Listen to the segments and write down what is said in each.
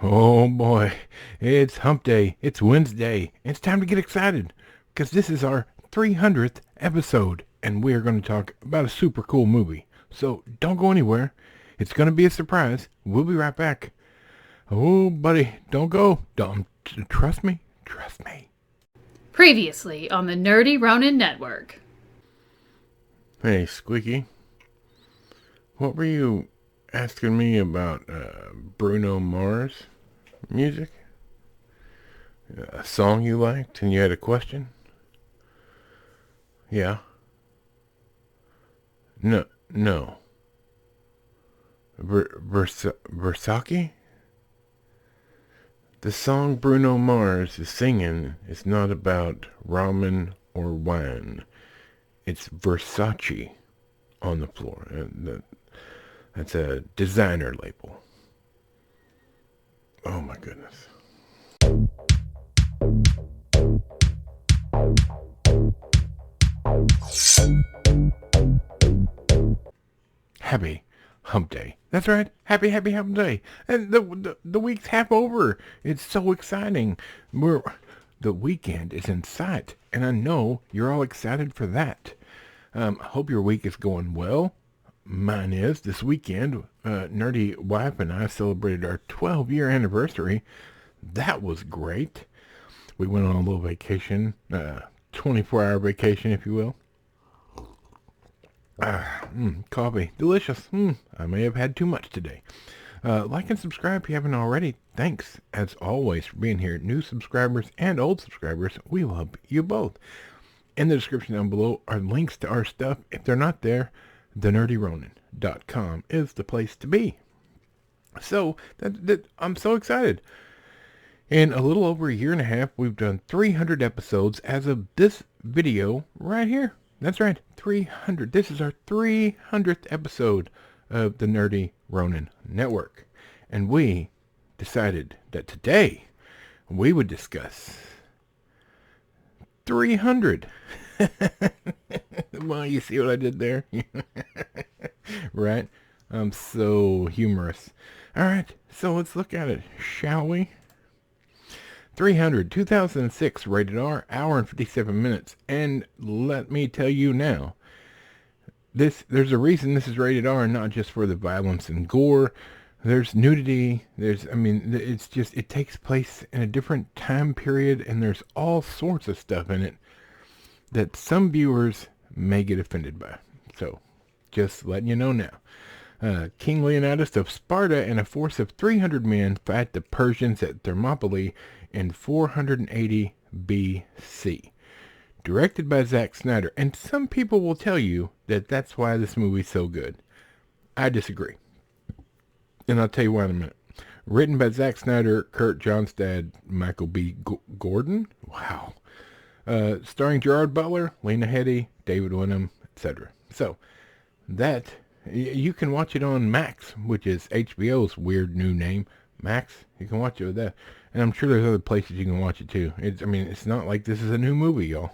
Oh boy, it's hump day. It's Wednesday. It's time to get excited because this is our 300th episode and we are going to talk about a super cool movie. So don't go anywhere. It's going to be a surprise. We'll be right back. Oh, buddy, don't go. Don't trust me. Trust me. Previously on the Nerdy Ronin Network. Hey, Squeaky. What were you asking me about Bruno Mars music? A song you liked and you had a question? Yeah. No. Versace? The song Bruno Mars is singing is not about ramen or wine. It's Versace on the floor. That's a designer label. Oh my goodness. Happy Hump Day. That's right. Happy Hump Day. And the week's half over. It's so exciting. The weekend is in sight, and I know you're all excited for that. Hope your week is going well. Mine is. This weekend, Nerdy Wife and I celebrated our 12-year anniversary. That was great. We went on a little vacation, 24-hour vacation, if you will. Coffee. Delicious. I may have had too much today. Like and subscribe if you haven't already. Thanks, as always, for being here. New subscribers and old subscribers, we love you both. In the description down below are links to our stuff. If they're not there, thenerdyronin.com is the place to be. So, I'm so excited. In a little over a year and a half, we've done 300 episodes as of this video right here. That's right, 300. This is our 300th episode of the Nerdy Ronin Network. And we decided that today we would discuss 300. Well, you see what I did there? Right? I'm so humorous. All right, so let's look at it, shall we? 300, 2006, rated R, hour and 57 minutes. And let me tell you now, there's a reason this is rated R, not just for the violence and gore. There's nudity. It takes place in a different time period, and there's all sorts of stuff in it that some viewers may get offended by. So, just letting you know now. King Leonidas of Sparta and a force of 300 men fight the Persians at Thermopylae in 480 BC. Directed by Zack Snyder. And some people will tell you that that's why this movie's so good. I disagree. And I'll tell you why in a minute. Written by Zack Snyder, Kurt Johnstad, Michael B. Gordon. Wow. Starring Gerard Butler, Lena Headey, David Wenham, etc. So, you can watch it on Max, which is HBO's weird new name. Max, you can watch it with that. And I'm sure there's other places you can watch it too. It's not like this is a new movie, y'all.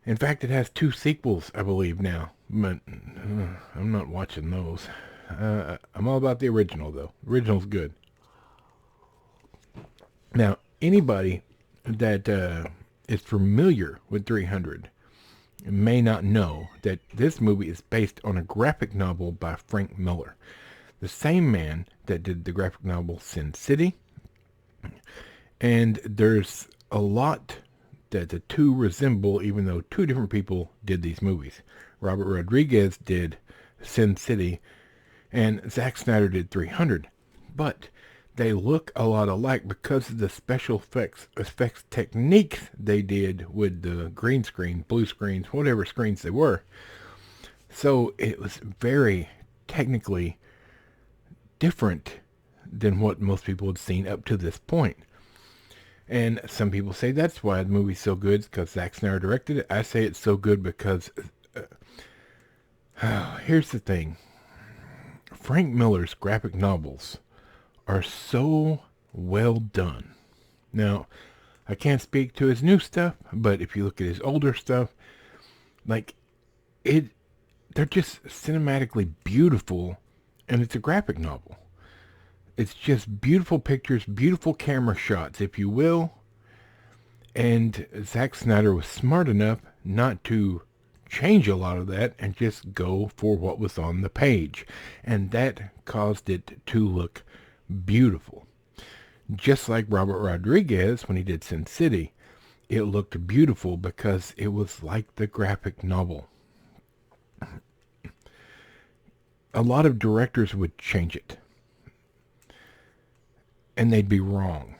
In fact, it has 2 sequels, I believe, now. But I'm not watching those. I'm all about the original, though. Original's good. Now, anybody that is familiar with 300 may not know that this movie is based on a graphic novel by Frank Miller, the same man that did the graphic novel Sin City. And there's a lot that the two resemble, even though 2 different people did these movies. Robert Rodriguez did Sin City, and Zack Snyder did 300. But they look a lot alike because of the special effects techniques they did with the green screen, blue screens, whatever screens they were. So it was very technically different than what most people had seen up to this point. And some people say that's why the movie's so good, because Zack Snyder directed it. I say it's so good because here's the thing. Frank Miller's graphic novels are so well done. Now, I can't speak to his new stuff, but if you look at his older stuff, they're just cinematically beautiful, and it's a graphic novel. It's just beautiful pictures, beautiful camera shots, if you will. And Zack Snyder was smart enough not to change a lot of that and just go for what was on the page. And that caused it to look beautiful. Just like Robert Rodriguez when he did Sin City, it looked beautiful because it was like the graphic novel. A lot of directors would change it, and they'd be wrong.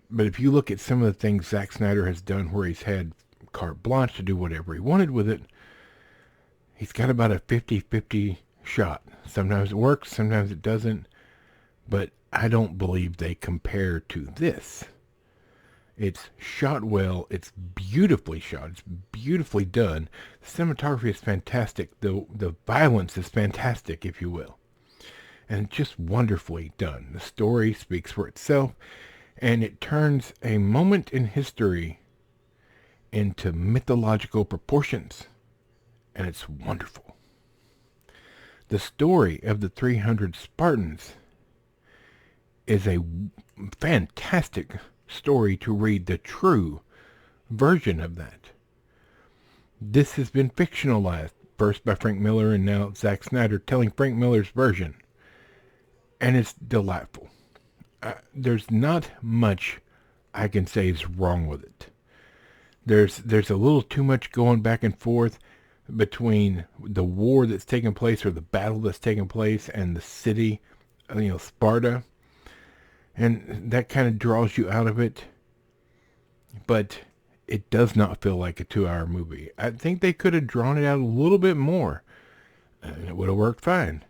But if you look at some of the things Zack Snyder has done where he's had carte blanche to do whatever he wanted with it, he's got about a 50-50 shot. Sometimes it works, sometimes it doesn't, but I don't believe they compare to this. It's shot well, it's beautifully shot, it's beautifully done. The cinematography is fantastic, the violence is fantastic, if you will. And just wonderfully done. The story speaks for itself, and it turns a moment in history into mythological proportions. And it's wonderful. The story of the 300 Spartans is a fantastic story to read the true version of that. This has been fictionalized, first by Frank Miller and now Zack Snyder telling Frank Miller's version. And it's delightful. There's not much I can say is wrong with it. There's a little too much going back and forth between the war that's taking place or the battle that's taking place and the city, Sparta. And that kind of draws you out of it. But it does not feel like a 2-hour movie. I think they could have drawn it out a little bit more. And it would have worked fine.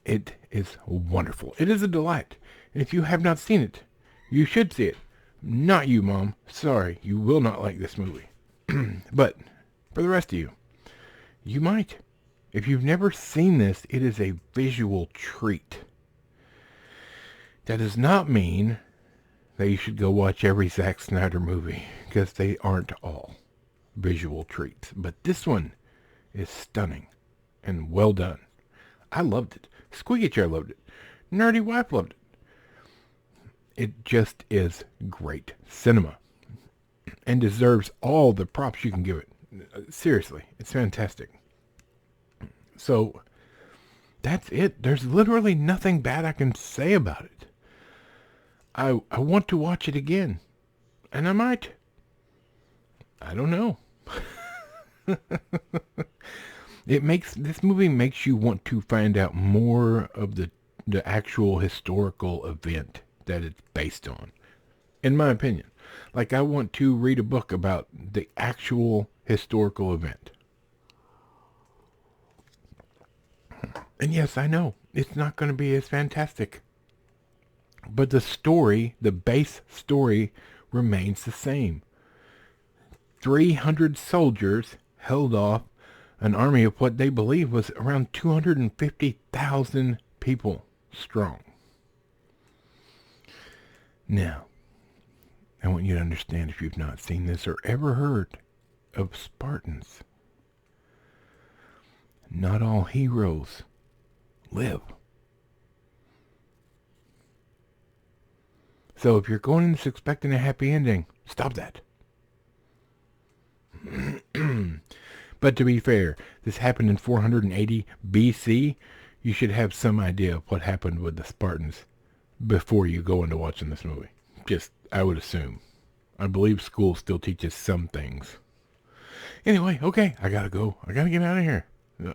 It is wonderful. It is a delight. And if you have not seen it, you should see it. Not you, Mom. Sorry, you will not like this movie. But for the rest of you, you might. If you've never seen this, it is a visual treat. That does not mean that you should go watch every Zack Snyder movie, because they aren't all visual treats. But this one is stunning and well done. I loved it. Squeaky Chair loved it. Nerdy Wife loved it. It just is great cinema and deserves all the props you can give it. Seriously, it's fantastic. So that's it. There's literally nothing bad I can say about it. I want to watch it again. And I might. I don't know. This movie makes you want to find out more of the actual historical event that it's based on. In my opinion. Like, I want to read a book about the actual historical event. And yes, I know, it's not going to be as fantastic. But the story, the base story, remains the same. 300 soldiers held off an army of what they believe was around 250,000 people strong. Now, I want you to understand, if you've not seen this or ever heard of Spartans, not all heroes live. So if you're going in this expecting a happy ending, stop that. But to be fair, this happened in 480 BC. You should have some idea of what happened with the Spartans before you go into watching this movie. Just, I would assume. I believe school still teaches some things. Anyway, okay, I gotta go. I gotta get out of here.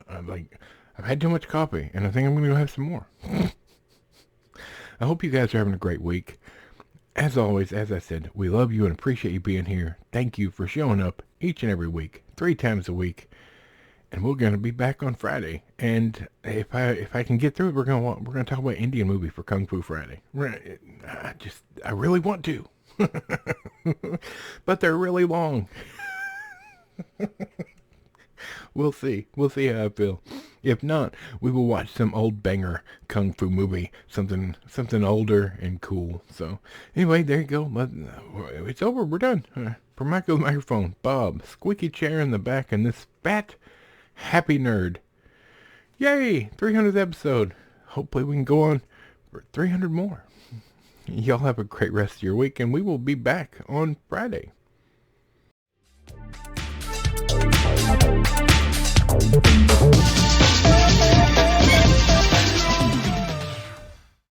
I've had too much coffee, and I think I'm gonna go have some more. I hope you guys are having a great week. As always, as I said, we love you and appreciate you being here. Thank you for showing up each and every week, 3 times a week. And we're going to be back on Friday. And if I can get through it, we're going to talk about Indian movie for Kung Fu Friday. I really want to. But they're really long. We'll see. We'll see how I feel. If not, we will watch some old banger kung fu movie, something older and cool. So anyway, there you go. It's over. We're done. For Michael the microphone, Bob, squeaky chair in the back, and this fat, happy nerd. Yay! 300th episode. Hopefully we can go on for 300 more. Y'all have a great rest of your week, and we will be back on Friday.